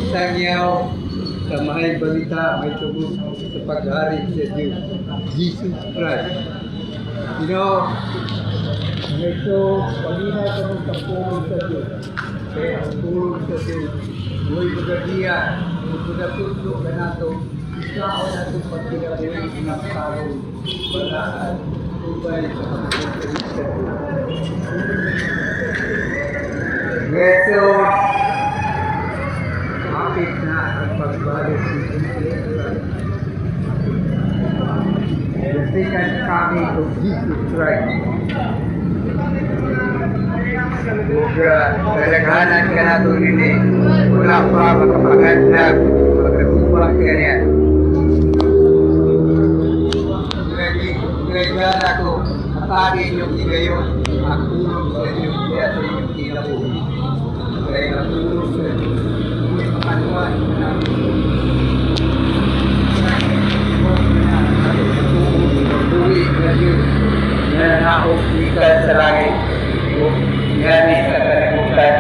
isang yaw sa may balita, may tugod sa paghari sa Diyos, Jesus Christ. You know, ito, pagina ka ng pagpulong sa Diyos. Kaya ang pulong sa Diyos, huwag magadiya, huwag magatuto ka na ito, ikaw na itong pagkinabuhi ng tao, balaan, tubay sa pagpulong sa Diyos. Ito, kapit na ang pagbalik ni Jesus Christ. The second coming of Jesus Christ. Kadaghanan ka na ito nini, wala pa makapagandang magkatubang ka niya. Kailan ako, atagin yung igayon, ang tulong sa Diyos kaya sa inyong kinabuhi. Kaya ang tulong sa Diyos, may makanuan na buwi na Diyos na naobligan sa langit o gani sa kalimutan.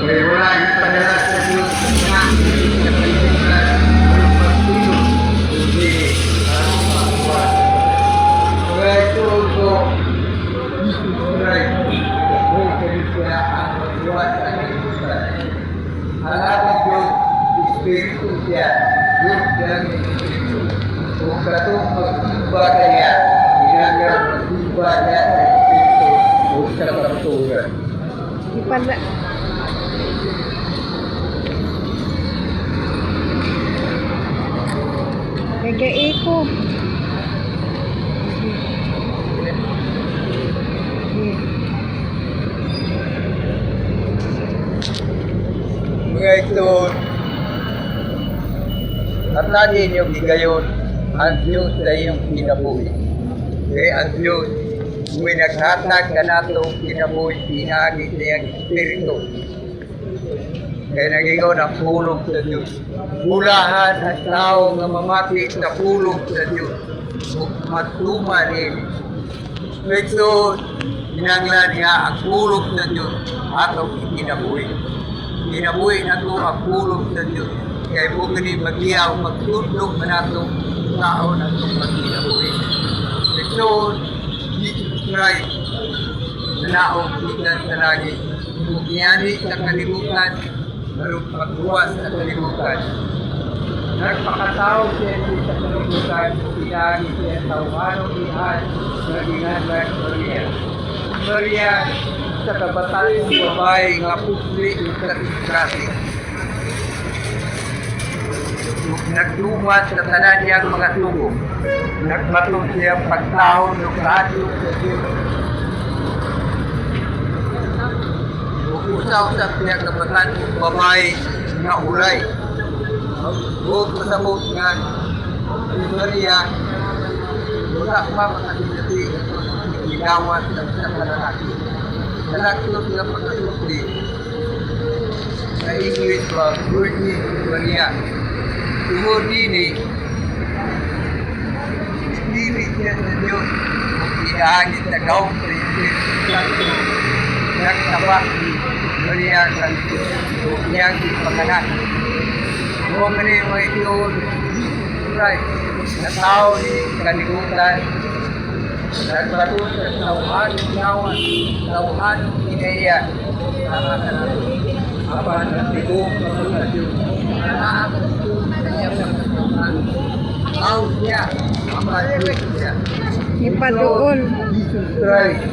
Kaya wala yung padala sa Diyos na sa kalimutan ang pagtulong kundi ang pagbuhat. Kaya ito ito, Jesus Christ, huwag kayo siya ang pagbuhat sa kalimutan. Halagang Diyos, Espiritu siya, Diyos ng Espiritu. Kung katong magsiba kaya, ginagawa magsiba niya sa Espiritu o sa kapaturan. Ipala. Gagay ko. Mga ito, at lagi niyong higayon ang Diyos sa iyong kinabuhi. Kaya ang Diyos, kung naghatag ka na itong kinabuhi, pinagi sa iyong Espiritu. Kaya nagigaw ng pulong sa Diyos. Bulahan ang tao na mamati sa pulong sa Diyos. Matuma din. Ito, hinanglan niya ang pulong sa Diyos atong kinabuhi. Kinabuhi na ito ang pulong sa Diyos. Kaya po gani magiyaw, magtundok na ito tao na ito magkinabuhi. Ito, Jesus Christ, na naong kita sa lagi. Kung iyani sa kalimutan, marong pagbuwas sa kalimutan. Nagpakatao siya sa kalimutan, pinagi siya sa umanong ihan na ginagay Maria. Maria, sa kabataan ng babae nga pusli sa disgrasya. Nagdumat sa tanan niyang mga tubo. Nagbatong siya pagtahon ng radyo sa Diyos. Usaw sa pinagkabatan ng babae na ulay. Huwag masabot nga si Maria, wala pa makasinati ginawa sa kalalaki. Lalaki sila pagkasunti sa English ba, Virgin Maria. Tungod din Spirit niya sa Diyos kung inaagit na gawin sa Espiritu nagtabak ni Maria sa iyang pagkanan. Huwag na yung mga ito, Christ, na tao ni kalimutan, nagbatong sa tauhan ng yawan, tauhan ng inaya, apa ang tibok sa Diyos, ang ang niya, ang Diyos niya. Ipadoon. Jesus Christ.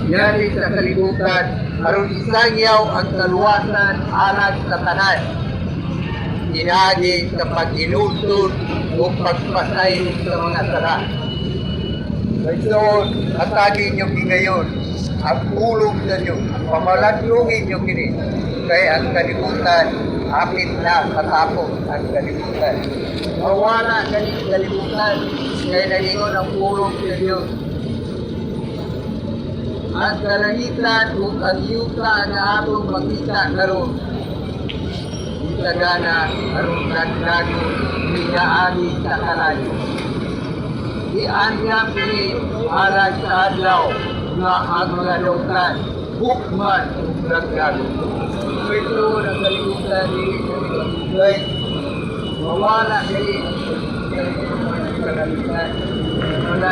Yari sa kalibutan, aron isangyaw ang kaluwasan alag sa tanan. Inagi sa pag-ilusod o pagpasay sa mga sala. Ito, atagin niyong higayon ang pulong sa Diyos. Pamaladlungin nyo kini. Kaya ang kalibutan, hapit na matapos ang kalibutan. Mawala ka ng kalibutan, kaya nagingon ang pulong sa Diyos. Ang kalangitan o ang yuta na atong makita karon. Itagana aron nagdago niyaagi sa kalayo. Ianya kini alang sa adlaw nga ang mga lutan bukman nagdago. Ito ang kalibutan ni Christ. Mawala kini kalangitan. Wala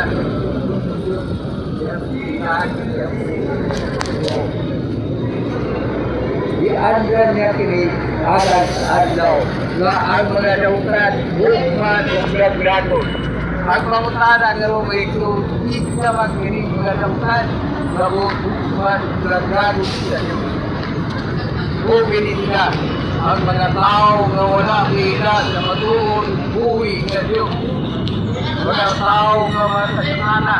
diandran niya kini alang sa adlaw nga ang mga dautan bukman o grado. Ang pangutana nga ro may ito isa magkini mga dautan nga bukman o grado sa Diyos. Bukini sila ang mga tao nga wala kina sa matuon buwi sa Diyos. Mga tao nga matasakana,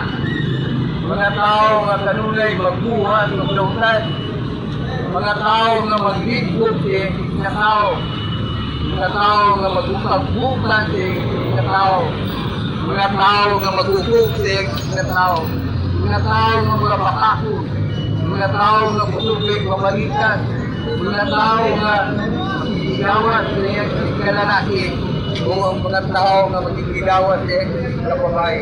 mga tao nga kanunay magbuhat ng dautan, mga tao nga magbigod sa tao, mga tao nga magbukas-bukas sa tao, mga tao nga magugug sa tao, mga tao nga magpapako, mga tao nga matubig pamalitan, mga tao nga magigilawat sa lalaki, o ang mga tao nga magigilawat sa babae.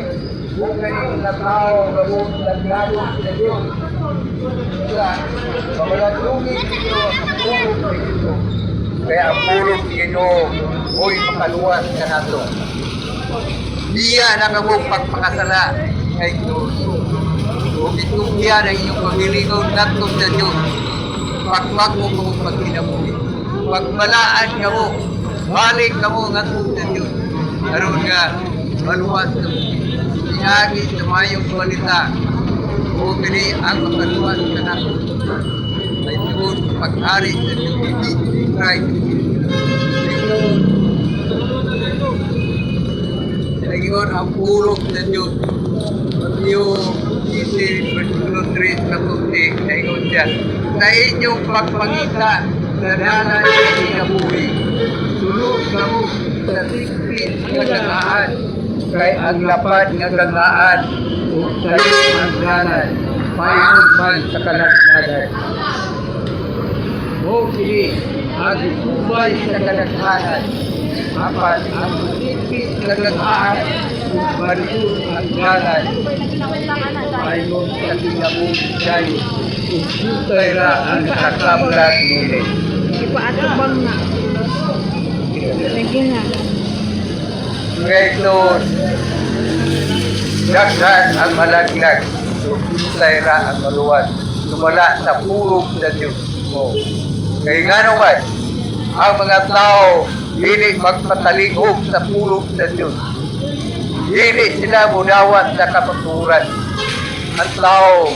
Kung ganyan na tao nga naglago sa Diyos, pamaladlungin ninyo ang pulong sa Diyos. Kaya ang pulong ninyo, oy makaluwas ka nato. Diya na kamong pagpakasala kay Diyos. O bitugya na inyong paghilingon nato sa Diyos. Pagwag mo kong pagkinabuhi. Pagbalaan ka mo, balik ka mo nato sa Diyos. Aron nga, maluwas ka mo. Pinagi sa mayong balita o kini ang makaluwas ka na may tuon pag-ari sa Diyos Christ. Nagingon ang pulong sa Diyos. Matthew 18, versikulo 3 sa 20, nagingon siya, na inyong pagpangita sa dalan sa kinabuhi, sulod ka mo sa tingpit na kagaan, kay ang lapad nga kagaan o sayo ang dalan, mayroon man sa kalagnagan. O kini, ang subay sa kalagnagan, apat ang tingpit na kagaan, o mayroon ang dalan, mayroon sa kinabuhi sayo, o sutay na ang sakablag nila. Ipaatubang na. Lagi na. Ngayon, dagdag ang malaglag, sutay na ang maluwas, sumala sa pulong sa Diyos mo. Kaya nga naman, ang mga tao, hindi magpataligog sa pulong sa Diyos. Hindi sila munawat sa kapaturan. Ang tao,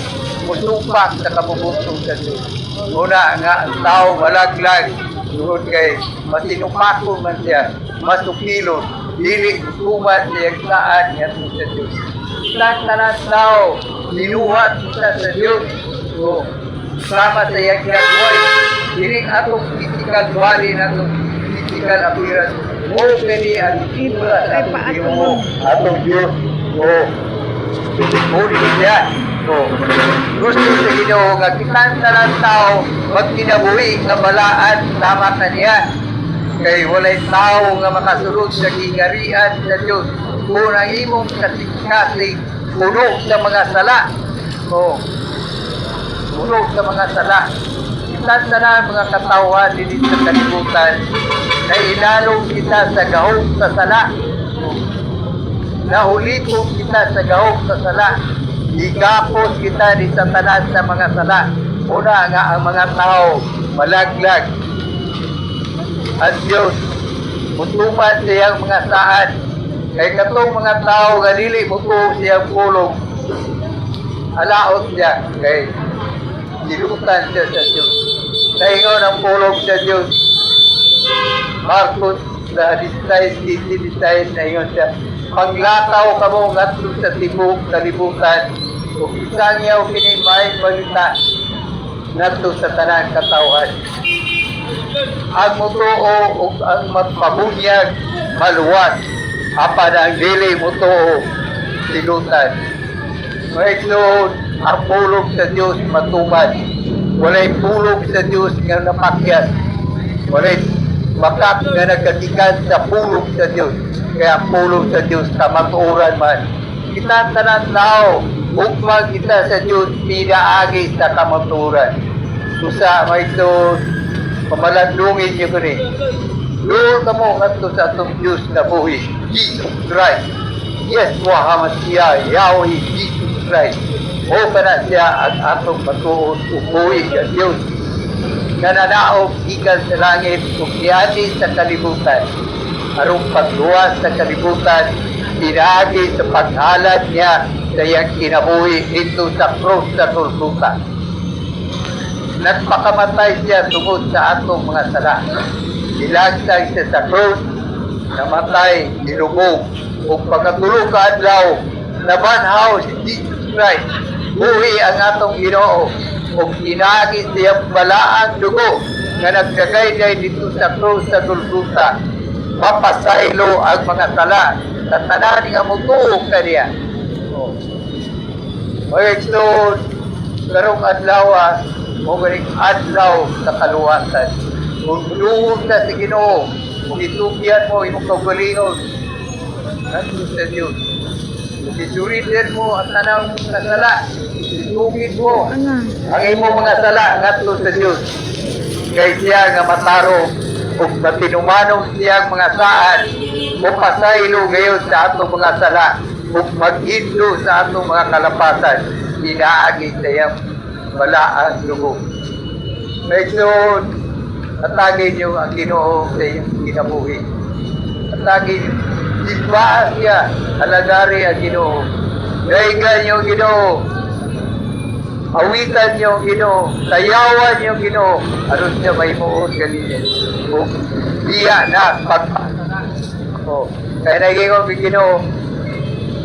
musupak sa kabubutong sa Diyos. Muna nga ang tao malaglag, sunod kay masinupakon man siya, masukilon, dili tumat siya saan niya sa Diyos. Lahat na ng tao, linuhat kita sa Diyos. So, sama sa iyang ginagawa, dili atong physical body na itong physical appearance. O pwede ang ibra sa atong mo, atong Diyos. O, pwede siya. So, gusto sa Ginoo nga kitan sa ng tao magkinabuhi nga balaan tama ka niya. Kay walay tao nga makasulod sa gingarian sa Diyos. Kung ang imong kasing-kasing puno sa mga sala. O, puno sa mga sala. Kitan sa ng mga katawan din sa kalibutan na ilalong kita sa gahong sa sala. Nahulipong kita sa gahong sa sala. Igapos kita di sa tanan sa mga sala. Una nga ang mga tao malaglag. At Diyos, mutuman siyang mga saan. Kay katong mga tao nga dili mutuo siyang pulong. Alaot siya. Kay dilutan siya sa Diyos. Naingon ang pulong sa Diyos. Marcos 16:16 naingon siya. Paglataw ka mo ngatong sa tibok kalibutan, Kung isang yaw pinimay balita nato sa tanan katawan. Ang mutuo o ang magpabunyag maluwat. Apan ang dili mutuo silutan. May Lord, ang pulong sa Diyos matubad. Walay pulong sa Diyos nga napakyat. Walay makak nga nagkatikan sa pulong sa Diyos. Kaya ang pulong sa Diyos kamatuoran man. Kita tanan tao, ugmag kita sa Diyos, pinaagi sa kamatuoran. Usa, may Lord, pamalandungin niyo ko rin. Lord ka mo nga sa atong Diyos na buhi, Jesus Christ. Yes, Muhammad siya, Yahweh, Jesus Christ. O ka na siya ang atong matuon ubuhi sa Diyos. Nga nanaog ikan sa langit ug niani sa kalibutan. Arong pagluwas sa kalibutan, pinaagi sa paghalad niya sa iyang kinabuhi ito sa krus sa Golgotha. Nagpakamatay siya tungod sa atong mga sala. Ilagsag siya sa krus, namatay, nilubog, o pagkatulog ka adlaw, nabanhaw si Jesus Christ. Buhi ang atong Ginoo, o inaagi siyang balaang dugo nga nagkagayday dito sa krus sa Golgotha. Mapasaylo ang mga sala sa tanan nga mutuog kaniya. May Lord, karong adlaw, mo galing adlaw sa kaluwasan. Kung luhog na si Ginoo, kung itugyan mo, imong kaugalingon, nato sa Diyos. Kung isuritin mo at tanang mga sala, itugin mo Ano? ang imong mga sala, nato sa Diyos. Kay siya nga mataro, kung matinumanong siyang mga saan, kung pasaylo ngayon sa atong mga sala, kung mag-indo sa atong mga kalapasan, inaagi sa iyang balaang dugo. May Lord, atagin niyo ang Ginoo sa iyong kinabuhi. Atagin niyo, isbaan siya, alagari ang Ginoo. Daigan niyo ang Ginoo. Awitan niyo ang Ginoo. Sayawan niyo ang Ginoo. Aron siya may muon galinin. O diya na pagpasana. O, kaya naging ang Ginoo,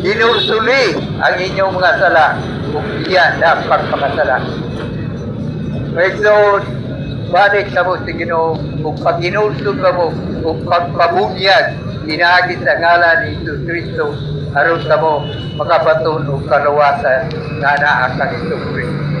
inusuli ang inyong mga sala. O diya na pagpakasala. May Lord, balik ka mo sa Ginoo, kung pag-inulsog ka mo, kung pagpabunyag, inaagi sa ngalan ni Jesus Cristo, aron ka mo makabaton o kaluwasan nga naa kang Kristo.